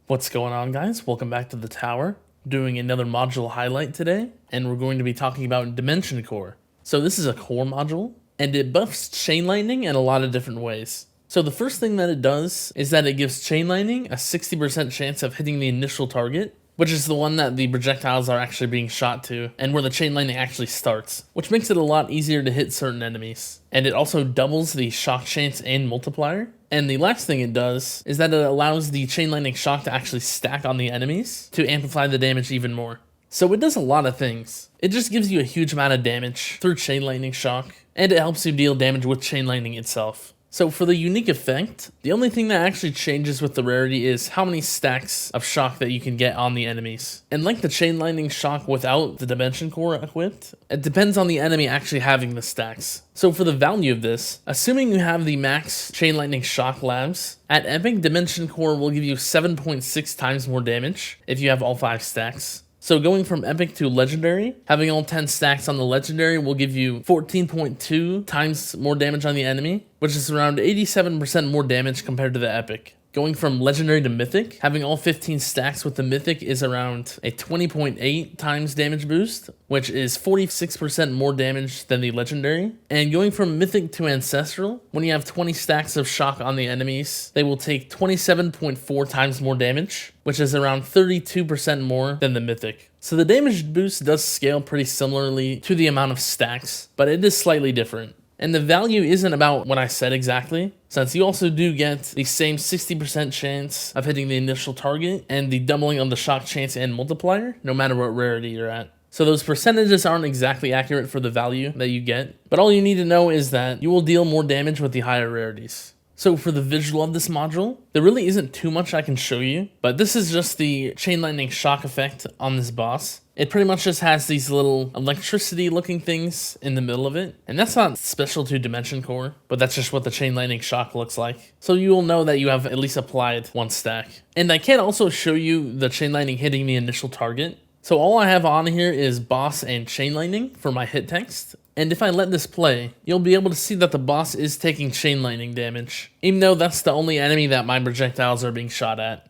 What's going on, guys? Welcome back to the tower. Doing another module highlight today, and we're going to be talking about Dimension Core. So this is a core module, and it buffs chain lightning in a lot of different ways. So the first thing that it does is that it gives chain lightning a 60% chance of hitting the initial target, which is the one that the projectiles are actually being shot to, and where the chain lightning actually starts, which makes it a lot easier to hit certain enemies. And it also doubles the shock chance and multiplier. And the last thing it does is that it allows the chain lightning shock to actually stack on the enemies to amplify the damage even more. So it does a lot of things. It just gives you a huge amount of damage through chain lightning shock, and it helps you deal damage with chain lightning itself. So for the unique effect, the only thing that actually changes with the rarity is how many stacks of shock that you can get on the enemies. And like the chain lightning shock without the dimension core equipped, it depends on the enemy actually having the stacks. So for the value of this, assuming you have the max chain lightning shock labs, at epic, dimension core will give you 7.6 times more damage if you have all 5 stacks. So going from epic to legendary, having all 10 stacks on the legendary will give you 14.2 times more damage on the enemy, which is around 87% more damage compared to the epic. Going from legendary to mythic, having all 15 stacks with the mythic is around a 20.8 times damage boost, which is 46% more damage than the legendary. And going from mythic to ancestral, when you have 20 stacks of shock on the enemies, they will take 27.4 times more damage, which is around 32% more than the mythic. So the damage boost does scale pretty similarly to the amount of stacks, but it is slightly different. And the value isn't about what I said exactly, since you also do get the same 60% chance of hitting the initial target and the doubling of the shock chance and multiplier, no matter what rarity you're at. So those percentages aren't exactly accurate for the value that you get, but all you need to know is that you will deal more damage with the higher rarities. So for the visual of this module, there really isn't too much I can show you, but this is just the chain lightning shock effect on this boss. It pretty much just has these little electricity looking things in the middle of it, and that's not special to Dimension Core, but that's just what the chain lightning shock looks like. So you will know that you have at least applied one stack. And I can also show you the chain lightning hitting the initial target. So all I have on here is boss and chain lightning for my hit text. And if I let this play, you'll be able to see that the boss is taking chain lightning damage, even though that's the only enemy that my projectiles are being shot at.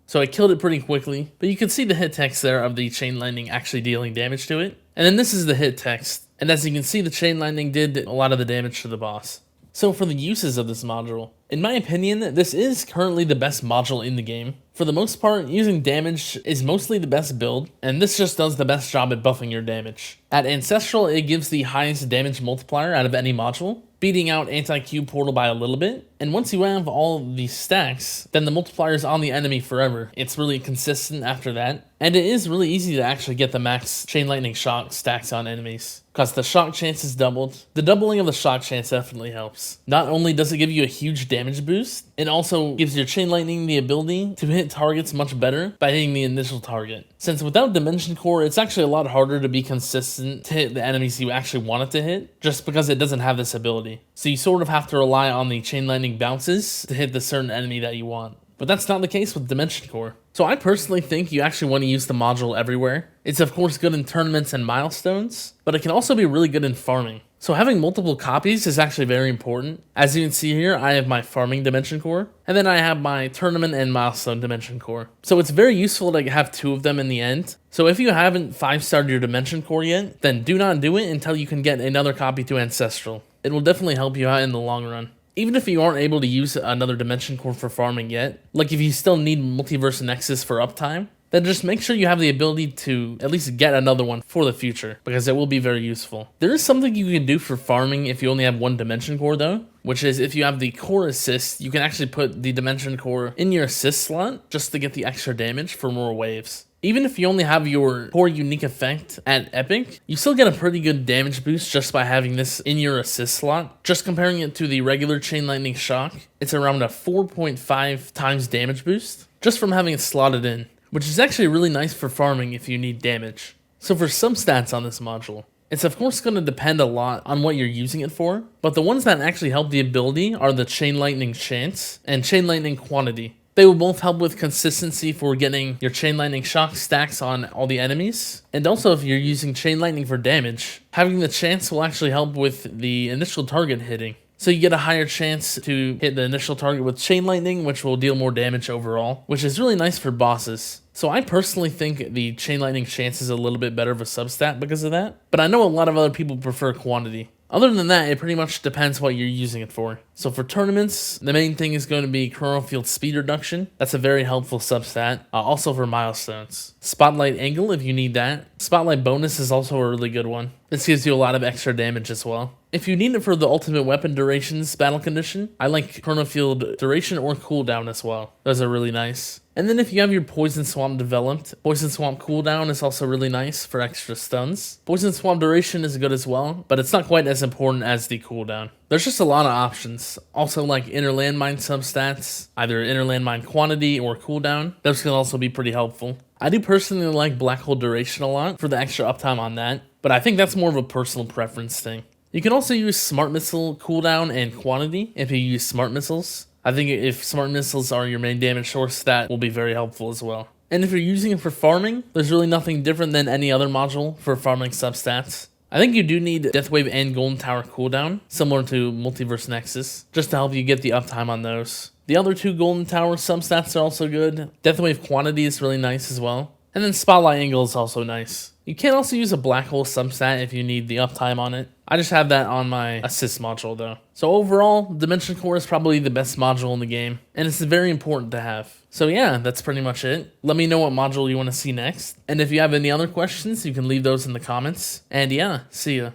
So I killed it pretty quickly, but you can see the hit text there of the chain lightning actually dealing damage to it. And then this is the hit text, and as you can see, the chain lightning did a lot of the damage to the boss. So for the uses of this module, in my opinion, this is currently the best module in the game. For the most part, using damage is mostly the best build, and this just does the best job at buffing your damage. At Ancestral, it gives the highest damage multiplier out of any module, beating out Anti-Q Portal by a little bit. And once you have all these stacks, then the multiplier is on the enemy forever. It's really consistent after that. And it is really easy to actually get the max chain lightning shock stacks on enemies, because the shock chance is doubled. The doubling of the shock chance definitely helps. Not only does it give you a huge damage boost, it also gives your chain lightning the ability to hit targets much better by hitting the initial target. Since without Dimension Core, it's actually a lot harder to be consistent to hit the enemies you actually want it to hit, just because it doesn't have this ability. So you sort of have to rely on the chain lightning bounces to hit the certain enemy that you want. But that's not the case with Dimension Core. So I personally think you actually want to use the module everywhere. It's of course good in tournaments and milestones, but it can also be really good in farming. So having multiple copies is actually very important. As you can see here, I have my farming Dimension Core, and then I have my tournament and milestone Dimension Core. So it's very useful to have 2 of them in the end. So if you haven't 5-starred your Dimension Core yet, then do not do it until you can get another copy to Ancestral. It will definitely help you out in the long run. Even if you aren't able to use another Dimension Core for farming yet, like if you still need Multiverse Nexus for uptime, then just make sure you have the ability to at least get another one for the future, because it will be very useful. There is something you can do for farming if you only have 1 Dimension Core though, which is if you have the core assist, you can actually put the Dimension Core in your assist slot just to get the extra damage for more waves. Even if you only have your core unique effect at epic, you still get a pretty good damage boost just by having this in your assist slot. Just comparing it to the regular chain lightning shock, it's around a 4.5 times damage boost just from having it slotted in, which is actually really nice for farming if you need damage. So for substats on this module, it's of course going to depend a lot on what you're using it for, but the ones that actually help the ability are the chain lightning chance and chain lightning quantity. They will both help with consistency for getting your chain lightning shock stacks on all the enemies. And also if you're using chain lightning for damage, having the chance will actually help with the initial target hitting. So you get a higher chance to hit the initial target with Chain Lightning, which will deal more damage overall, which is really nice for bosses. So I personally think the Chain Lightning chance is a little bit better of a substat because of that, but I know a lot of other people prefer quantity. Other than that, it pretty much depends what you're using it for. So for tournaments, the main thing is going to be Chrono Field speed reduction. That's a very helpful substat. Also for milestones. Spotlight angle if you need that. Spotlight bonus is also a really good one. This gives you a lot of extra damage as well. If you need it for the ultimate weapon durations battle condition, I like Chrono Field duration or cooldown as well. Those are really nice. And then if you have your Poison Swamp developed, Poison Swamp cooldown is also really nice for extra stuns. Poison Swamp duration is good as well, but it's not quite as important as the cooldown. There's just a lot of options. Also like inner landmine substats, either inner landmine quantity or cooldown. Those can also be pretty helpful. I do personally like Black Hole duration a lot for the extra uptime on that, but I think that's more of a personal preference thing. You can also use Smart Missile cooldown and quantity if you use Smart Missiles. I think if Smart Missiles are your main damage source, that will be very helpful as well. And if you're using it for farming, there's really nothing different than any other module for farming substats. I think you do need Deathwave and Golden Tower cooldown, similar to Multiverse Nexus, just to help you get the uptime on those. The other two Golden Tower substats are also good. Deathwave quantity is really nice as well. And then Spotlight angle is also nice. You can also use a Black Hole substat if you need the uptime on it. I just have that on my assist module though. So overall, Dimension Core is probably the best module in the game, and it's very important to have. So yeah, that's pretty much it. Let me know what module you want to see next, and if you have any other questions, you can leave those in the comments. And yeah, see ya.